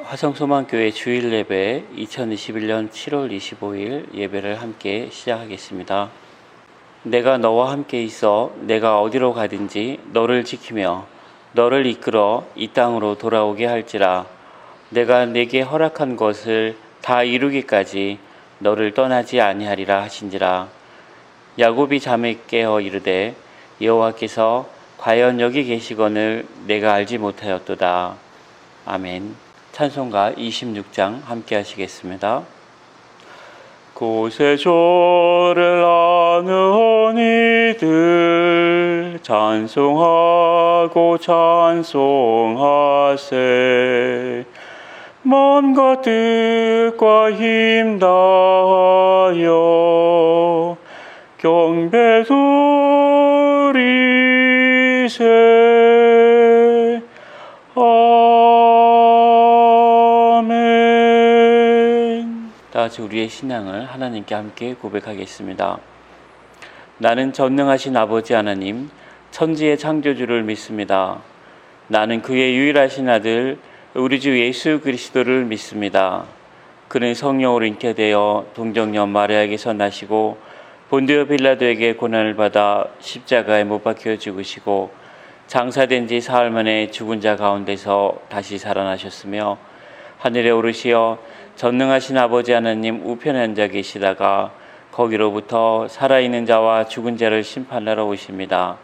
화성소망교회 주일 예배 2021년 7월 25일 예배를 함께 시작하겠습니다. 내가 너와 함께 있어 내가 어디로 가든지 너를 지키며 너를 이끌어 이 땅으로 돌아오게 할지라. 내가 내게 허락한 것을 다 이루기까지 너를 떠나지 아니하리라 하신지라. 야곱이 잠에 깨어 이르되 여호와께서 과연 여기 계시거늘 내가 알지 못하였도다. 아멘. 찬송가 26장 함께 하시겠습니다. 곳에 조를 나는 이들 찬송하고 찬송하세. 먼 뜻과 힘 다하여 경배 소리세. 아멘. 다같이 우리의 신앙을 하나님께 함께 고백하겠습니다. 나는 전능하신 아버지 하나님, 천지의 창조주를 믿습니다. 나는 그의 유일하신 아들 우리 주 예수 그리스도를 믿습니다. 그는 성령으로 잉태되어 동정녀 마리아에게서 나시고 본디오 빌라도에게 고난을 받아 십자가에 못 박혀 죽으시고 장사된 지 사흘 만에 죽은 자 가운데서 다시 살아나셨으며 하늘에 오르시어 전능하신 아버지 하나님 우편에 앉아 계시다가 거기로부터 살아있는 자와 죽은 자를 심판하러 오십니다.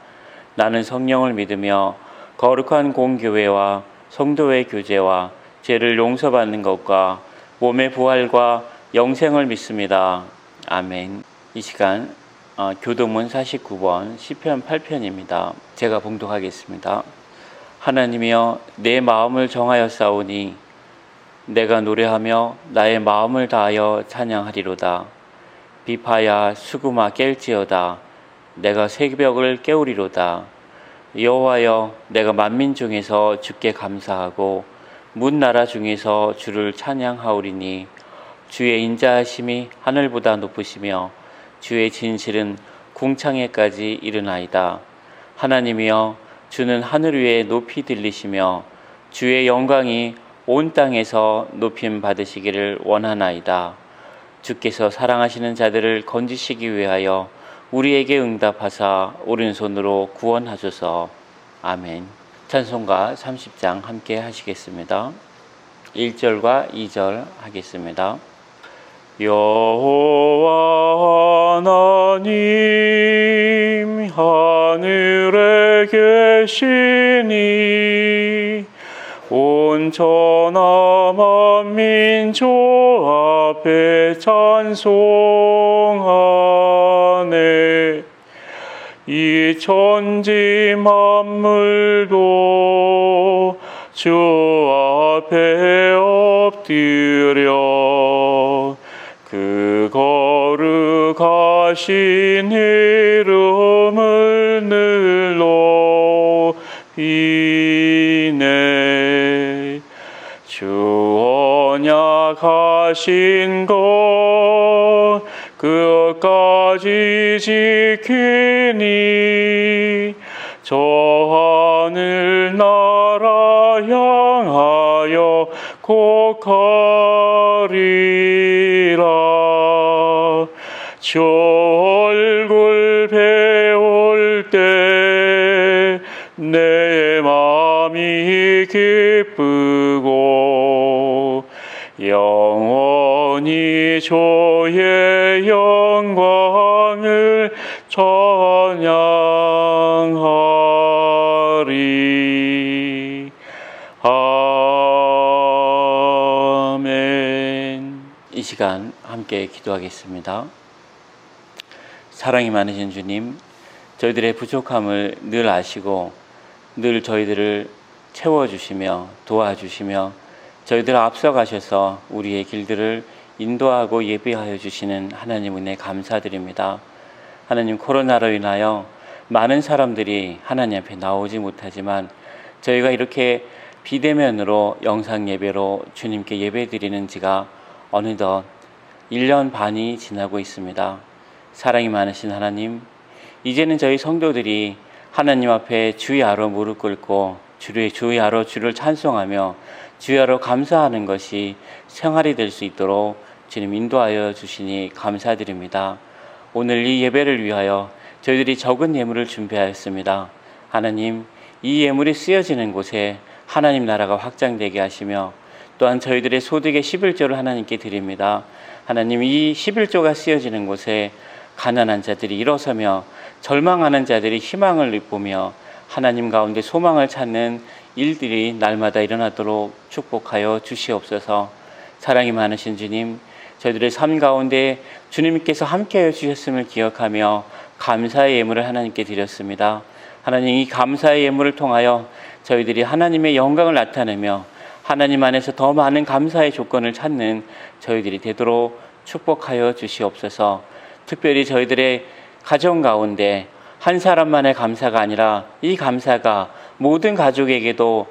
나는 성령을 믿으며 거룩한 공교회와 성도의 교제와 죄를 용서받는 것과 몸의 부활과 영생을 믿습니다. 아멘. 이 시간 교도문 49번 시편 8편입니다. 제가 봉독하겠습니다. 하나님이여 내 마음을 정하였사오니 내가 노래하며 나의 마음을 다하여 찬양하리로다. 비파야 수구마 깰지어다. 내가 새벽을 깨우리로다. 여호와여 내가 만민 중에서 주께 감사하고 문 나라 중에서 주를 찬양하오리니 주의 인자하심이 하늘보다 높으시며 주의 진실은 궁창에까지 이르나이다. 하나님이여 주는 하늘 위에 높이 들리시며 주의 영광이 온 땅에서 높임 받으시기를 원하나이다. 주께서 사랑하시는 자들을 건지시기 위하여 우리에게 응답하사 오른손으로 구원하소서. 아멘. 찬송가 30장 함께 하시겠습니다. 1절과 2절 하겠습니다. 여호와 하나님 하늘에 계시니 온 천하 만민 조 앞에 찬송하네. 이 천지 만물도 주 앞에 엎드려 그 거룩하신 이름을 늘 높이네. 주 언약하신 것 끝까지 지키니 저 하늘 나라 향하여 곡하리라. 주 얼굴 배울 때 내 마음이 기쁘고 영원히 주의 영광을 찬양하리. 아멘. 이 시간 함께 기도하겠습니다. 사랑이 많으신 주님, 저희들의 부족함을 늘 아시고 늘 저희들을 채워주시며 도와주시며 저희들 앞서가셔서 우리의 길들을 인도하고 예비하여 주시는 하나님 은혜 감사드립니다. 하나님, 코로나로 인하여 많은 사람들이 하나님 앞에 나오지 못하지만 저희가 이렇게 비대면으로 영상 예배로 주님께 예배드리는 지가 어느덧 1년 반이 지나고 있습니다. 사랑이 많으신 하나님, 이제는 저희 성도들이 하나님 앞에 주야로 무릎 꿇고 주야로 주를 찬송하며 주야로 감사하는 것이 생활이 될 수 있도록 주님 인도하여 주시니 감사드립니다. 오늘 이 예배를 위하여 저희들이 적은 예물을 준비하였습니다. 하나님, 이 예물이 쓰여지는 곳에 하나님 나라가 확장되게 하시며 또한 저희들의 소득의 11조를 하나님께 드립니다. 하나님, 이 11조가 쓰여지는 곳에 가난한 자들이 일어서며 절망하는 자들이 희망을 보며 하나님 가운데 소망을 찾는 일들이 날마다 일어나도록 축복하여 주시옵소서. 사랑이 많으신 주님, 저희들의 삶 가운데 주님께서 함께하여 주셨음을 기억하며 감사의 예물을 하나님께 드렸습니다. 하나님, 이 감사의 예물을 통하여 저희들이 하나님의 영광을 나타내며 하나님 안에서 더 많은 감사의 조건을 찾는 저희들이 되도록 축복하여 주시옵소서. 특별히 저희들의 가정 가운데 한 사람만의 감사가 아니라 이 감사가 모든 가족에게도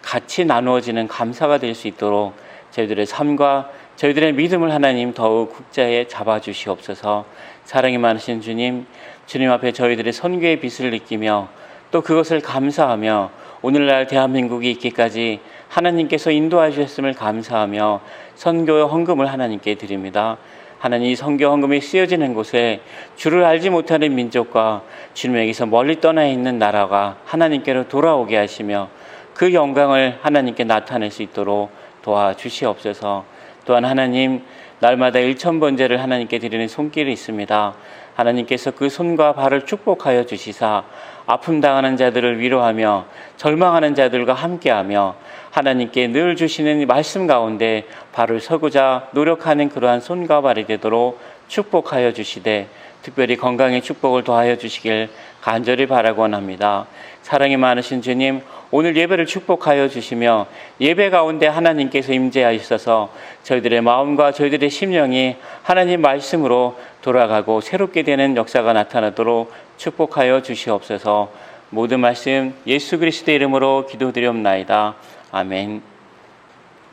같이 나누어지는 감사가 될 수 있도록 저희들의 삶과 저희들의 믿음을 하나님 더욱 국자에 잡아주시옵소서. 사랑이 많으신 주님, 주님 앞에 저희들의 선교의 빛을 느끼며 또 그것을 감사하며 오늘날 대한민국이 있기까지 하나님께서 인도해 주셨음을 감사하며 선교 헌금을 하나님께 드립니다. 하나님, 이 선교 헌금이 쓰여지는 곳에 주를 알지 못하는 민족과 주님에게서 멀리 떠나 있는 나라가 하나님께로 돌아오게 하시며 그 영광을 하나님께 나타낼 수 있도록 도와주시옵소서. 또한 하나님, 날마다 1000번제를 하나님께 드리는 손길이 있습니다. 하나님께서 그 손과 발을 축복하여 주시사 아픔 당하는 자들을 위로하며 절망하는 자들과 함께하며 하나님께 늘 주시는 말씀 가운데 발을 서고자 노력하는 그러한 손과 발이 되도록 축복하여 주시되 특별히 건강의 축복을 더하여 주시길 간절히 바라고 원합니다. 사랑이 많으신 주님, 오늘 예배를 축복하여 주시며 예배 가운데 하나님께서 임재하셔서 저희들의 마음과 저희들의 심령이 하나님 말씀으로 돌아가고 새롭게 되는 역사가 나타나도록 축복하여 주시옵소서. 모든 말씀 예수 그리스도의 이름으로 기도드리옵나이다. 아멘.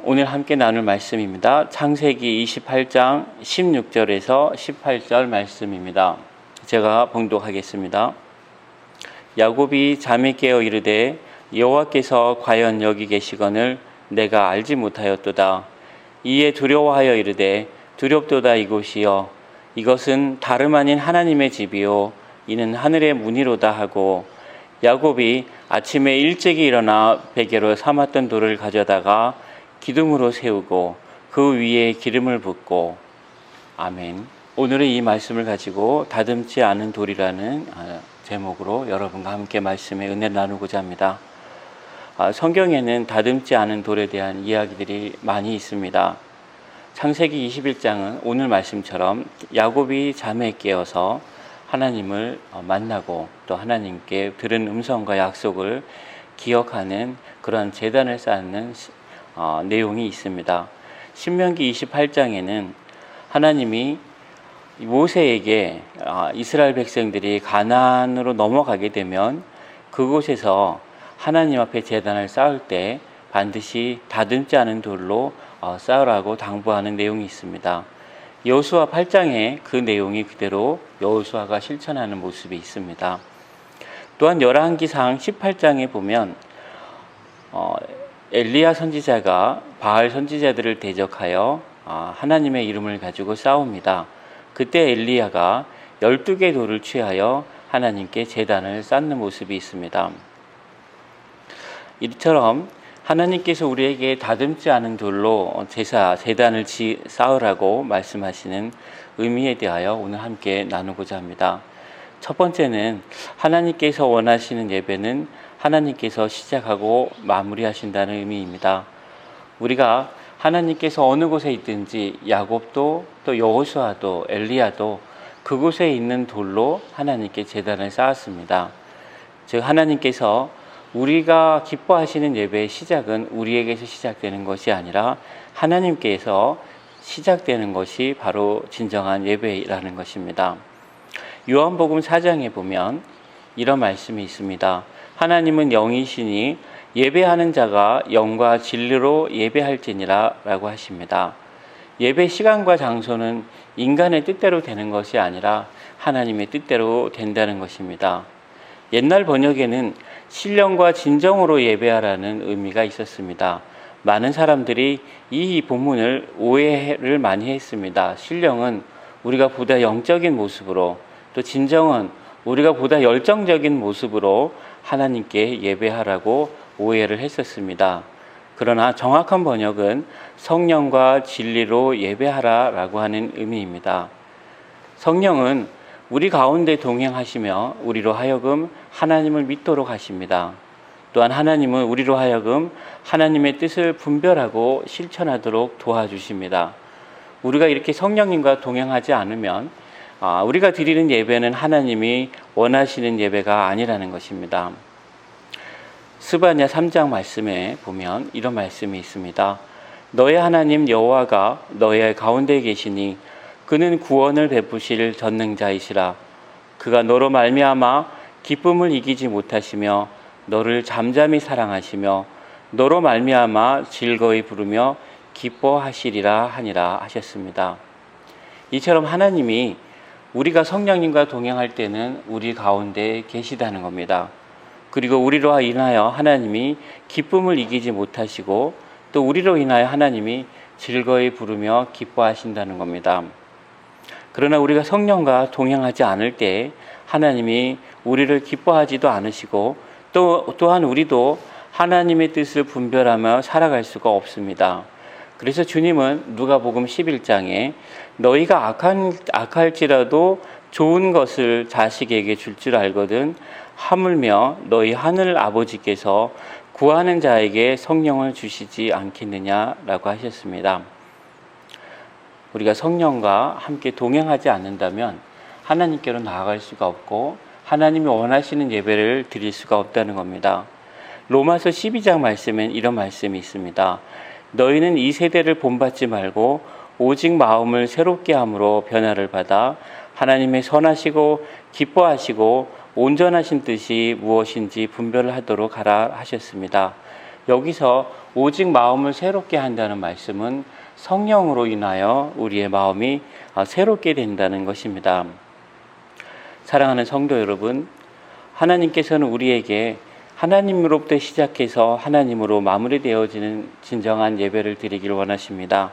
오늘 함께 나눌 말씀입니다. 창세기 28장 16절에서 18절 말씀입니다. 제가 봉독하겠습니다. 야곱이 잠이 깨어 이르되 여호와께서 과연 여기 계시거늘 내가 알지 못하였도다. 이에 두려워하여 이르되 두렵도다 이곳이여 이것은 다름 아닌 하나님의 집이요 이는 하늘의 문이로다 하고 야곱이 아침에 일찍이 일어나 베개로 삼았던 돌을 가져다가 기둥으로 세우고 그 위에 기름을 붓고. 아멘. 오늘은 이 말씀을 가지고 다듬지 않은 돌이라는 제목으로 여러분과 함께 말씀의 은혜를 나누고자 합니다. 성경에는 다듬지 않은 돌에 대한 이야기들이 많이 있습니다. 창세기 21장은 오늘 말씀처럼 야곱이 잠에 깨어서 하나님을 만나고 또 하나님께 들은 음성과 약속을 기억하는 그런 제단을 쌓는 내용이 있습니다. 신명기 28장에는 하나님이 모세에게 이스라엘 백성들이 가나안으로 넘어가게 되면 그곳에서 하나님 앞에 제단을 쌓을 때 반드시 다듬지 않은 돌로 쌓으라고 당부하는 내용이 있습니다. 여호수아 8장에 그 내용이 그대로 여호수아가 실천하는 모습이 있습니다. 또한 열왕기상 18장에 보면 엘리야 선지자가 바알 선지자들을 대적하여 하나님의 이름을 가지고 싸웁니다. 그때 엘리야가 12개의 돌을 취하여 하나님께 제단을 쌓는 모습이 있습니다. 이처럼 하나님께서 우리에게 다듬지 않은 돌로 제단을 쌓으라고 말씀하시는 의미에 대하여 오늘 함께 나누고자 합니다. 첫 번째는 하나님께서 원하시는 예배는 하나님께서 시작하고 마무리하신다는 의미입니다. 우리가 하나님께서 어느 곳에 있든지 야곱도 또 여호수아도 엘리야도 그곳에 있는 돌로 하나님께 제단을 쌓았습니다. 즉 하나님께서 우리가 기뻐하시는 예배의 시작은 우리에게서 시작되는 것이 아니라 하나님께서 시작되는 것이 바로 진정한 예배라는 것입니다. 요한복음 4장에 보면 이런 말씀이 있습니다. 하나님은 영이시니 예배하는 자가 영과 진리로 예배할지니라 라고 하십니다. 예배 시간과 장소는 인간의 뜻대로 되는 것이 아니라 하나님의 뜻대로 된다는 것입니다. 옛날 번역에는 신령과 진정으로 예배하라는 의미가 있었습니다. 많은 사람들이 이 본문을 오해를 많이 했습니다. 신령은 우리가 보다 영적인 모습으로, 또 진정은 우리가 보다 열정적인 모습으로 하나님께 예배하라고 오해를 했었습니다. 그러나 정확한 번역은 성령과 진리로 예배하라라고 하는 의미입니다. 성령은 우리 가운데 동행하시며 우리로 하여금 하나님을 믿도록 하십니다. 또한 하나님은 우리로 하여금 하나님의 뜻을 분별하고 실천하도록 도와주십니다. 우리가 이렇게 성령님과 동행하지 않으면 우리가 드리는 예배는 하나님이 원하시는 예배가 아니라는 것입니다. 스바냐 3장 말씀에 보면 이런 말씀이 있습니다. 너의 하나님 여호와가 너의 가운데 계시니 그는 구원을 베푸실 전능자이시라. 그가 너로 말미암아 기쁨을 이기지 못하시며 너를 잠잠히 사랑하시며 너로 말미암아 즐거이 부르며 기뻐하시리라 하니라 하셨습니다. 이처럼 하나님이 우리가 성령님과 동행할 때는 우리 가운데 계시다는 겁니다. 그리고 우리로 인하여 하나님이 기쁨을 이기지 못하시고 또 우리로 인하여 하나님이 즐거이 부르며 기뻐하신다는 겁니다. 그러나 우리가 성령과 동행하지 않을 때 하나님이 우리를 기뻐하지도 않으시고 또한 우리도 하나님의 뜻을 분별하며 살아갈 수가 없습니다. 그래서 주님은 누가복음 11장에 너희가 악할지라도 좋은 것을 자식에게 줄 줄 알거든 하물며 너희 하늘 아버지께서 구하는 자에게 성령을 주시지 않겠느냐라고 하셨습니다. 우리가 성령과 함께 동행하지 않는다면 하나님께로 나아갈 수가 없고 하나님이 원하시는 예배를 드릴 수가 없다는 겁니다. 로마서 12장 말씀엔 이런 말씀이 있습니다. 너희는 이 세대를 본받지 말고 오직 마음을 새롭게 함으로 변화를 받아 하나님의 선하시고 기뻐하시고 온전하신 뜻이 무엇인지 분별을 하도록 하라 하셨습니다. 여기서 오직 마음을 새롭게 한다는 말씀은 성령으로 인하여 우리의 마음이 새롭게 된다는 것입니다. 사랑하는 성도 여러분, 하나님께서는 우리에게 하나님으로부터 시작해서 하나님으로 마무리되어지는 진정한 예배를 드리기를 원하십니다.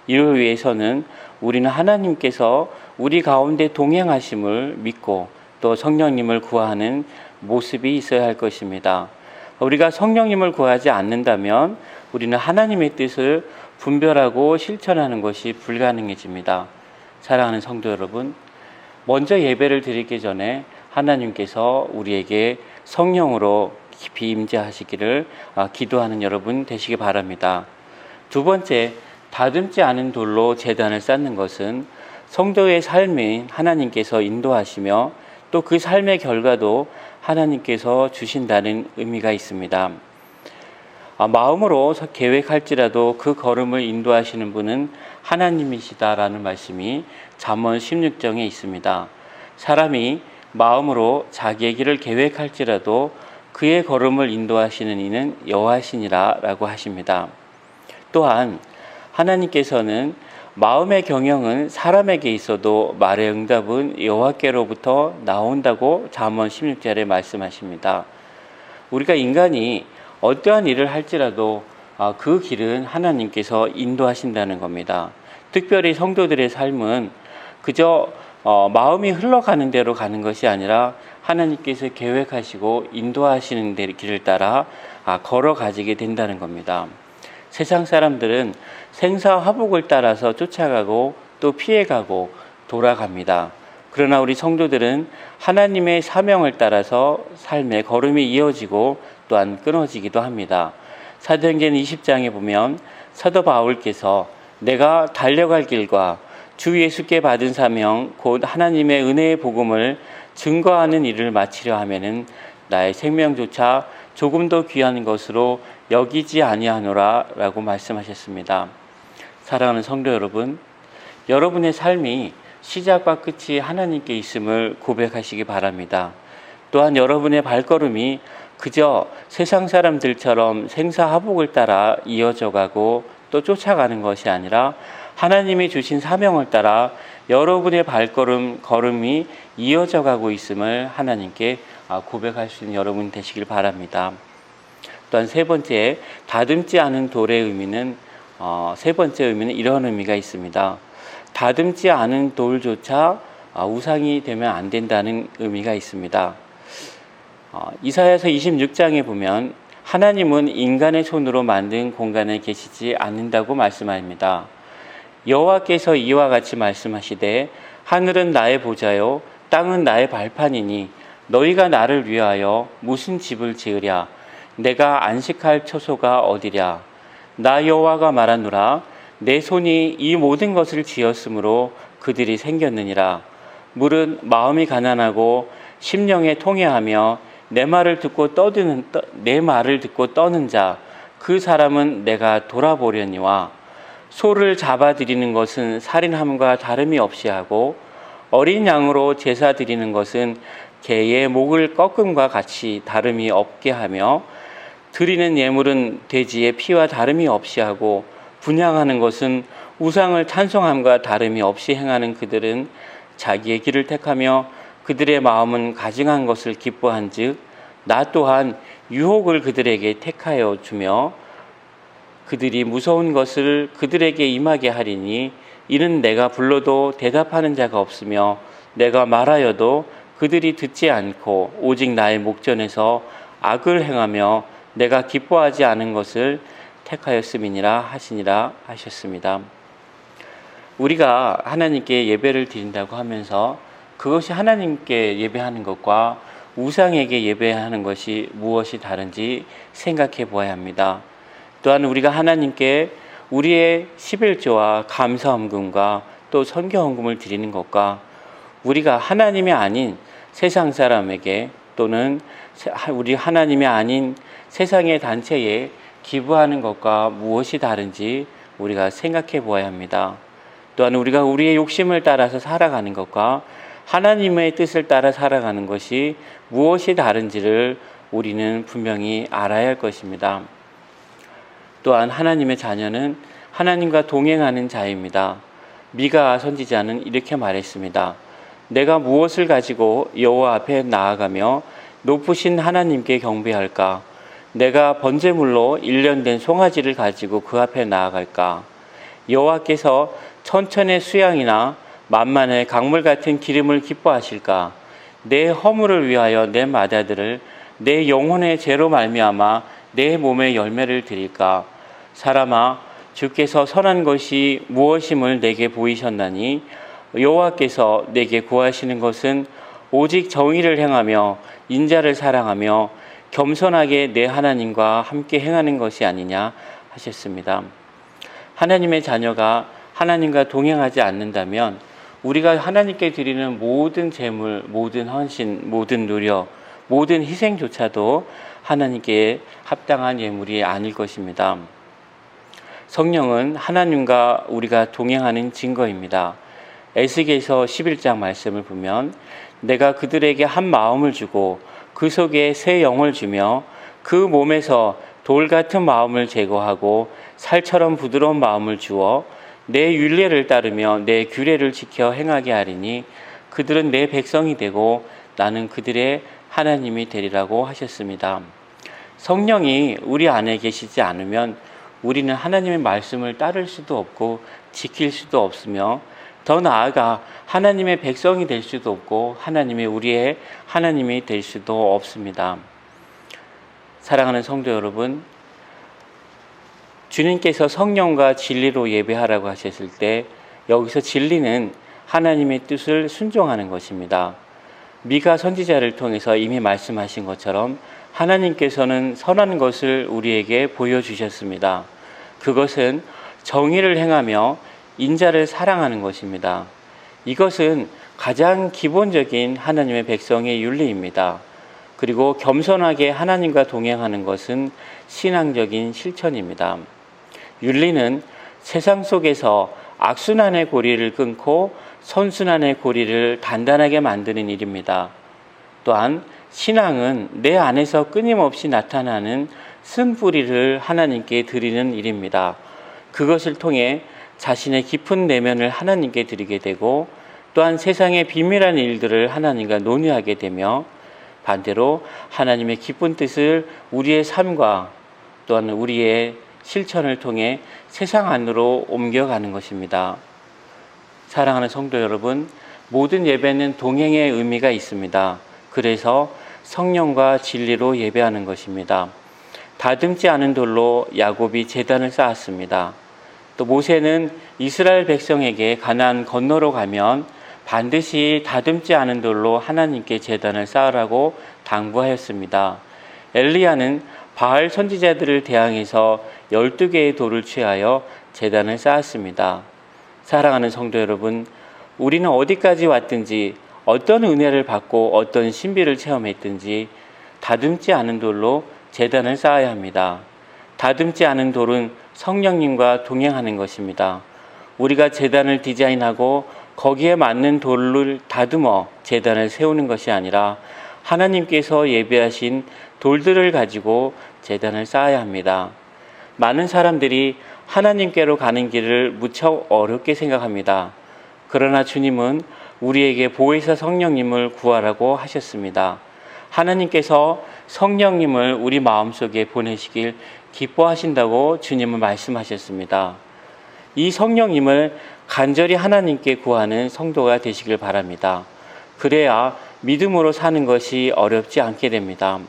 이를 위해서는 우리는 하나님께서 우리 가운데 동행하심을 믿고 또 성령님을 구하는 모습이 있어야 할 것입니다. 우리가 성령님을 구하지 않는다면 우리는 하나님의 뜻을 분별하고 실천하는 것이 불가능해집니다. 사랑하는 성도 여러분, 먼저 예배를 드리기 전에 하나님께서 우리에게 성령으로 깊이 임재하시기를 기도하는 여러분 되시기 바랍니다. 두 번째, 다듬지 않은 돌로 제단을 쌓는 것은 성도의 삶이 하나님께서 인도하시며 또 그 삶의 결과도 하나님께서 주신다는 의미가 있습니다. 마음으로 계획할지라도 그 걸음을 인도하시는 분은 하나님이시다라는 말씀이 잠언 16장에 있습니다. 사람이 마음으로 자기의 길을 계획할지라도 그의 걸음을 인도하시는 이는 여호와시니라 라고 하십니다. 또한 하나님께서는 마음의 경영은 사람에게 있어도 말의 응답은 여호와께로부터 나온다고 잠언 16절에 말씀하십니다. 우리가 인간이 어떠한 일을 할지라도 그 길은 하나님께서 인도하신다는 겁니다. 특별히 성도들의 삶은 그저 마음이 흘러가는 대로 가는 것이 아니라 하나님께서 계획하시고 인도하시는 길을 따라 걸어가지게 된다는 겁니다. 세상 사람들은 생사화복을 따라서 쫓아가고 또 피해가고 돌아갑니다. 그러나 우리 성도들은 하나님의 사명을 따라서 삶의 걸음이 이어지고 또한 끊어지기도 합니다. 사도행전 20장에 보면 사도 바울께서 내가 달려갈 길과 주 예수께 받은 사명 곧 하나님의 은혜의 복음을 증거하는 일을 마치려 하면은 나의 생명조차 조금 더 귀한 것으로 여기지 아니하노라 라고 말씀하셨습니다. 사랑하는 성도 여러분, 여러분의 삶이 시작과 끝이 하나님께 있음을 고백하시기 바랍니다. 또한 여러분의 발걸음이 그저 세상 사람들처럼 생사화복을 따라 이어져 가고 또 쫓아가는 것이 아니라 하나님이 주신 사명을 따라 여러분의 걸음이 이어져 가고 있음을 하나님께 고백할 수 있는 여러분 되시길 바랍니다. 또한 세 번째, 다듬지 않은 돌의 의미는 세 번째 의미는 이런 의미가 있습니다. 다듬지 않은 돌조차 우상이 되면 안 된다는 의미가 있습니다. 이사야서 26장에 보면 하나님은 인간의 손으로 만든 공간에 계시지 않는다고 말씀합니다. 여호와께서 이와 같이 말씀하시되 하늘은 나의 보좌요 땅은 나의 발판이니 너희가 나를 위하여 무슨 집을 지으랴 내가 안식할 처소가 어디랴 나 여호와가 말하노라 내 손이 이 모든 것을 지었으므로 그들이 생겼느니라 물은 마음이 가난하고 심령에 통회하며 내 말을 듣고 떠는 자 그 사람은 내가 돌아보려니와 소를 잡아들이는 것은 살인함과 다름이 없이 하고 어린 양으로 제사 드리는 것은 개의 목을 꺾음과 같이 다름이 없게 하며 드리는 예물은 돼지의 피와 다름이 없이 하고 분향하는 것은 우상을 찬송함과 다름이 없이 행하는 그들은 자기의 길을 택하며 그들의 마음은 가증한 것을 기뻐한즉 나 또한 유혹을 그들에게 택하여 주며 그들이 무서운 것을 그들에게 임하게 하리니 이는 내가 불러도 대답하는 자가 없으며 내가 말하여도 그들이 듣지 않고 오직 나의 목전에서 악을 행하며 내가 기뻐하지 않은 것을 택하였음이니라 하시니라 하셨습니다. 우리가 하나님께 예배를 드린다고 하면서 그것이 하나님께 예배하는 것과 우상에게 예배하는 것이 무엇이 다른지 생각해 보아야 합니다. 또한 우리가 하나님께 우리의 11조와 감사헌금과 또 선교헌금을 드리는 것과 우리가 하나님이 아닌 세상 사람에게 또는 우리 하나님이 아닌 세상의 단체에 기부하는 것과 무엇이 다른지 우리가 생각해 보아야 합니다. 또한 우리가 우리의 욕심을 따라서 살아가는 것과 하나님의 뜻을 따라 살아가는 것이 무엇이 다른지를 우리는 분명히 알아야 할 것입니다. 또한 하나님의 자녀는 하나님과 동행하는 자입니다. 미가 선지자는 이렇게 말했습니다. 내가 무엇을 가지고 여호와 앞에 나아가며 높으신 하나님께 경배할까? 내가 번제물로 일련된 송아지를 가지고 그 앞에 나아갈까? 여호와께서 천천의 수양이나 만만의 강물 같은 기름을 기뻐하실까? 내 허물을 위하여 내 맏아들을 내 영혼의 죄로 말미암아 내 몸의 열매를 드릴까? 사람아, 주께서 선한 것이 무엇임을 내게 보이셨나니 여호와께서 내게 구하시는 것은 오직 정의를 행하며 인자를 사랑하며 겸손하게 내 하나님과 함께 행하는 것이 아니냐 하셨습니다. 하나님의 자녀가 하나님과 동행하지 않는다면 우리가 하나님께 드리는 모든 제물, 모든 헌신, 모든 노력, 모든 희생조차도 하나님께 합당한 예물이 아닐 것입니다. 성령은 하나님과 우리가 동행하는 증거입니다. 에스겔서 11장 말씀을 보면 내가 그들에게 한 마음을 주고 그 속에 새 영을 주며 그 몸에서 돌 같은 마음을 제거하고 살처럼 부드러운 마음을 주어 내 율례를 따르며 내 규례를 지켜 행하게 하리니 그들은 내 백성이 되고 나는 그들의 하나님이 되리라고 하셨습니다. 성령이 우리 안에 계시지 않으면 우리는 하나님의 말씀을 따를 수도 없고 지킬 수도 없으며 더 나아가 하나님의 백성이 될 수도 없고 하나님의 우리의 하나님이 될 수도 없습니다. 사랑하는 성도 여러분, 주님께서 성령과 진리로 예배하라고 하셨을 때 여기서 진리는 하나님의 뜻을 순종하는 것입니다. 미가 선지자를 통해서 이미 말씀하신 것처럼 하나님께서는 선한 것을 우리에게 보여주셨습니다. 그것은 정의를 행하며 인자를 사랑하는 것입니다. 이것은 가장 기본적인 하나님의 백성의 윤리입니다. 그리고 겸손하게 하나님과 동행하는 것은 신앙적인 실천입니다. 윤리는 세상 속에서 악순환의 고리를 끊고 선순환의 고리를 단단하게 만드는 일입니다. 또한 신앙은 내 안에서 끊임없이 나타나는 쓴뿌리를 하나님께 드리는 일입니다. 그것을 통해 자신의 깊은 내면을 하나님께 드리게 되고 또한 세상의 비밀한 일들을 하나님과 논의하게 되며 반대로 하나님의 기쁜 뜻을 우리의 삶과 또한 우리의 실천을 통해 세상 안으로 옮겨가는 것입니다. 사랑하는 성도 여러분, 모든 예배는 동행의 의미가 있습니다. 그래서 성령과 진리로 예배하는 것입니다. 다듬지 않은 돌로 야곱이 제단을 쌓았습니다. 또 모세는 이스라엘 백성에게 가나안 건너로 가면 반드시 다듬지 않은 돌로 하나님께 제단을 쌓으라고 당부하였습니다. 엘리야는 바알 선지자들을 대항해서 12개의 돌을 취하여 제단을 쌓았습니다. 사랑하는 성도 여러분, 우리는 어디까지 왔든지 어떤 은혜를 받고 어떤 신비를 체험했든지 다듬지 않은 돌로 제단을 쌓아야 합니다. 다듬지 않은 돌은 성령님과 동행하는 것입니다. 우리가 제단을 디자인하고 거기에 맞는 돌을 다듬어 제단을 세우는 것이 아니라 하나님께서 예배하신 돌들을 가지고 제단을 쌓아야 합니다. 많은 사람들이 하나님께로 가는 길을 무척 어렵게 생각합니다. 그러나 주님은 우리에게 보혜사 성령님을 구하라고 하셨습니다. 하나님께서 성령님을 우리 마음속에 보내시길 기뻐하신다고 주님은 말씀하셨습니다. 이 성령님을 간절히 하나님께 구하는 성도가 되시길 바랍니다. 그래야 믿음으로 사는 것이 어렵지 않게 됩니다.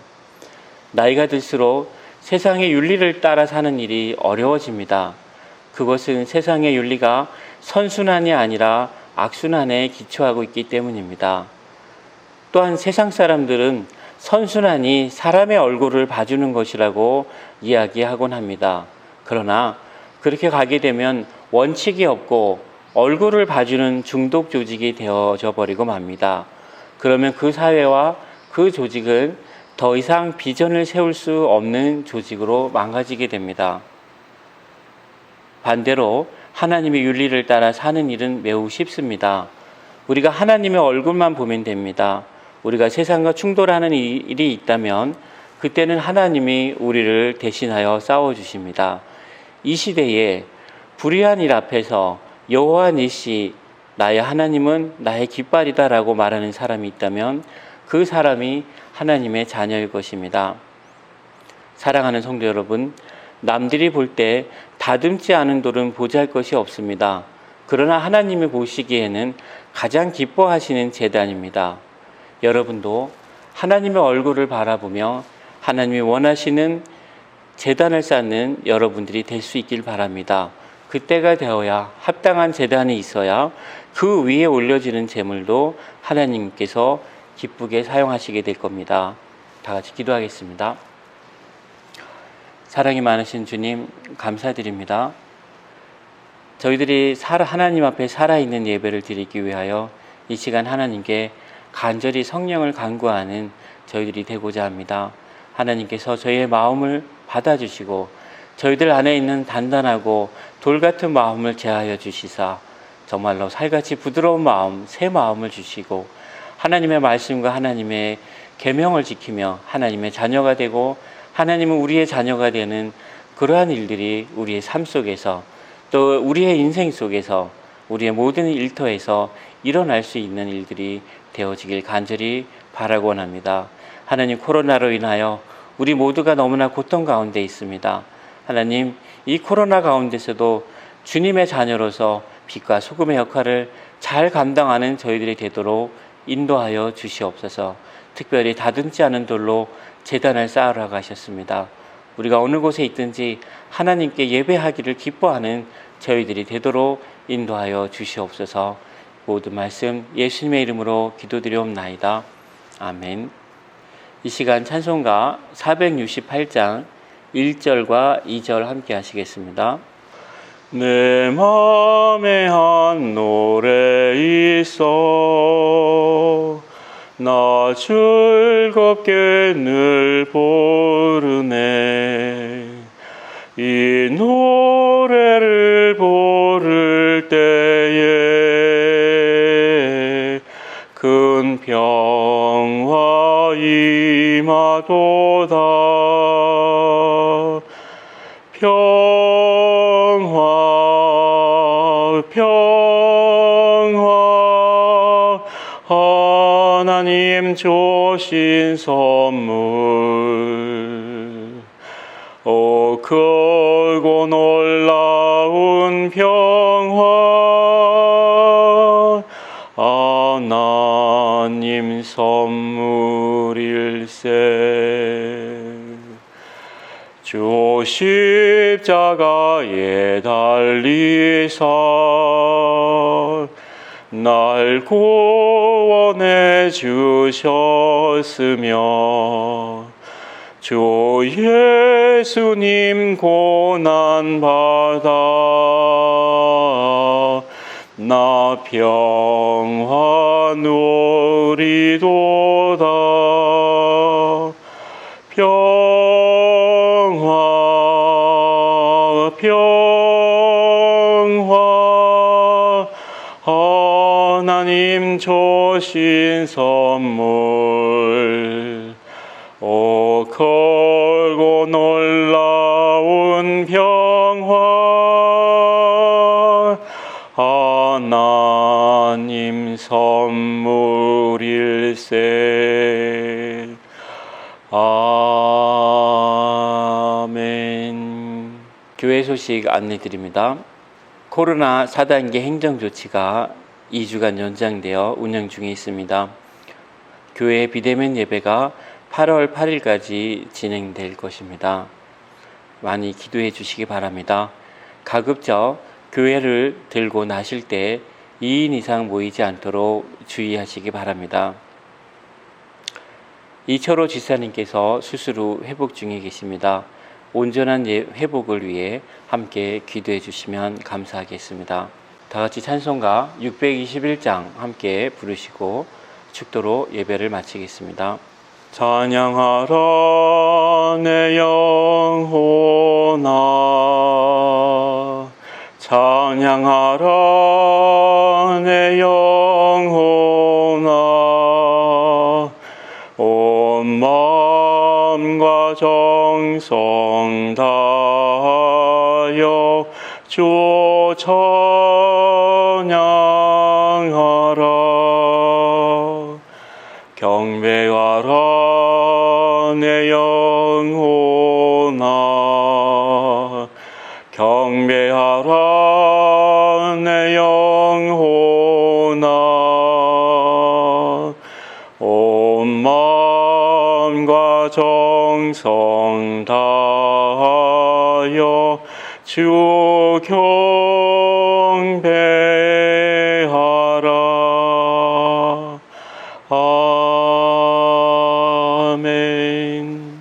나이가 들수록 세상의 윤리를 따라 사는 일이 어려워집니다. 그것은 세상의 윤리가 선순환이 아니라 악순환에 기초하고 있기 때문입니다. 또한 세상 사람들은 선순환이 사람의 얼굴을 봐주는 것이라고 이야기하곤 합니다. 그러나 그렇게 가게 되면 원칙이 없고 얼굴을 봐주는 중독 조직이 되어져 버리고 맙니다. 그러면 그 사회와 그 조직은 더 이상 비전을 세울 수 없는 조직으로 망가지게 됩니다. 반대로 하나님의 윤리를 따라 사는 일은 매우 쉽습니다. 우리가 하나님의 얼굴만 보면 됩니다. 우리가 세상과 충돌하는 일이 있다면 그때는 하나님이 우리를 대신하여 싸워주십니다. 이 시대에 불의한 일 앞에서 여호와 니시 나의 하나님은 나의 깃발이다 라고 말하는 사람이 있다면 그 사람이 하나님의 자녀일 것입니다. 사랑하는 성도 여러분, 남들이 볼 때 다듬지 않은 돌은 보잘것이 없습니다. 그러나 하나님이 보시기에는 가장 기뻐하시는 제단입니다. 여러분도 하나님의 얼굴을 바라보며 하나님이 원하시는 제단을 쌓는 여러분들이 될 수 있길 바랍니다. 그때가 되어야 합당한 제단이 있어야 그 위에 올려지는 제물도 하나님께서 기쁘게 사용하시게 될 겁니다. 다 같이 기도하겠습니다. 사랑이 많으신 주님, 감사드립니다. 저희들이 하나님 앞에 살아있는 예배를 드리기 위하여 이 시간 하나님께 간절히 성령을 간구하는 저희들이 되고자 합니다. 하나님께서 저희의 마음을 받아주시고 저희들 안에 있는 단단하고 돌같은 마음을 제하여 주시사 정말로 살같이 부드러운 마음, 새 마음을 주시고 하나님의 말씀과 하나님의 계명을 지키며 하나님의 자녀가 되고 하나님은 우리의 자녀가 되는 그러한 일들이 우리의 삶 속에서 또 우리의 인생 속에서 우리의 모든 일터에서 일어날 수 있는 일들이 되어지길 간절히 바라고 원합니다. 하나님, 코로나로 인하여 우리 모두가 너무나 고통 가운데 있습니다. 하나님, 이 코로나 가운데서도 주님의 자녀로서 빛과 소금의 역할을 잘 감당하는 저희들이 되도록 인도하여 주시옵소서. 특별히 다듬지 않은 돌로 제단을 쌓으라고 하셨습니다. 우리가 어느 곳에 있든지 하나님께 예배하기를 기뻐하는 저희들이 되도록 인도하여 주시옵소서. 모든 말씀 예수님의 이름으로 기도드리옵나이다. 아멘. 이 시간 찬송가 468장 1절과 2절 함께 하시겠습니다. 내 맘에 한 노래 있어 나 즐겁게 늘 부르네. 이 노래를 부를 때에 큰 평화 임하도다. 평화 하나님 조 주신 선물, 크고 놀라운 평화, 하나님 선물일세. 주 십자가에 달리사 날 구원해 주셨으며, 주 예수님 고난받아 나 평화 누리도다. 평화 평화, 하나님 주신 선물, 크고 놀라운 평화, 하나님 선물일세. 아멘. 교회 소식 안내드립니다. 코로나 4단계 행정조치가 2주간 연장되어 운영 중에 있습니다. 교회 비대면 예배가 8월 8일까지 진행될 것입니다. 많이 기도해 주시기 바랍니다. 가급적 교회를 들고 나실 때 2인 이상 모이지 않도록 주의하시기 바랍니다. 이철호 지사님께서 수술 후 회복 중에 계십니다. 온전한 회복을 위해 함께 기도해 주시면 감사하겠습니다. 다 같이 찬송가 621장 함께 부르시고 축도로 예배를 마치겠습니다. 찬양하라 내 영혼아, 찬양하라 내 영혼아, 온 마음과 정성 다하여 주 찬양하라. 경배하라 내 영혼아, 경배하라 내 영혼아, 온 마음과 정성 다하여 주 경배하라. 아멘.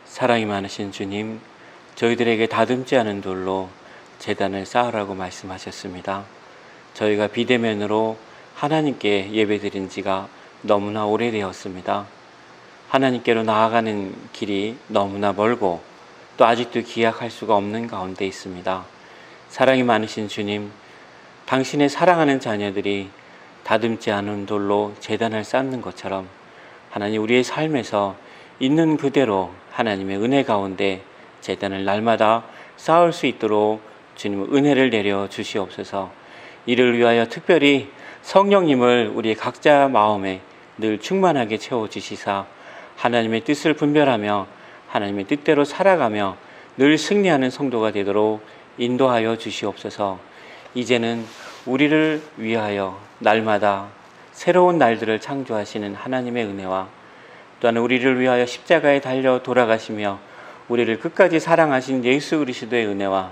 사랑이 많으신 주님, 저희들에게 다듬지 않은 돌로 제단을 쌓으라고 말씀하셨습니다. 저희가 비대면으로 하나님께 예배드린 지가 너무나 오래되었습니다. 하나님께로 나아가는 길이 너무나 멀고 또 아직도 기약할 수가 없는 가운데 있습니다. 사랑이 많으신 주님, 당신의 사랑하는 자녀들이 다듬지 않은 돌로 제단을 쌓는 것처럼 하나님, 우리의 삶에서 있는 그대로 하나님의 은혜 가운데 제단을 날마다 쌓을 수 있도록 주님 은혜를 내려 주시옵소서. 이를 위하여 특별히 성령님을 우리 각자 마음에 늘 충만하게 채워주시사 하나님의 뜻을 분별하며 하나님의 뜻대로 살아가며 늘 승리하는 성도가 되도록 인도하여 주시옵소서. 이제는 우리를 위하여 날마다 새로운 날들을 창조하시는 하나님의 은혜와 또한 우리를 위하여 십자가에 달려 돌아가시며 우리를 끝까지 사랑하신 예수 그리스도의 은혜와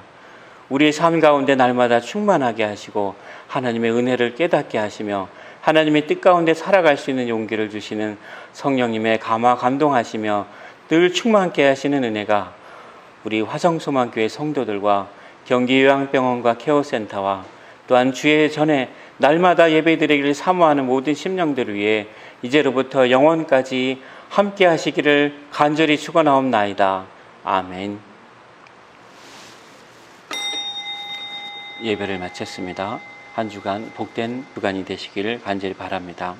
우리의 삶 가운데 날마다 충만하게 하시고 하나님의 은혜를 깨닫게 하시며 하나님의 뜻 가운데 살아갈 수 있는 용기를 주시는 성령님의 감화 감동하시며 늘 충만케 하시는 은혜가 우리 화성소망교회 성도들과 경기요양병원과 케어센터와 또한 주의 전에 날마다 예배드리기를 사모하는 모든 심령들을 위해 이제로부터 영원까지 함께 하시기를 간절히 축원하옵나이다. 아멘. 예배를 마쳤습니다. 한 주간 복된 주간이 되시기를 간절히 바랍니다.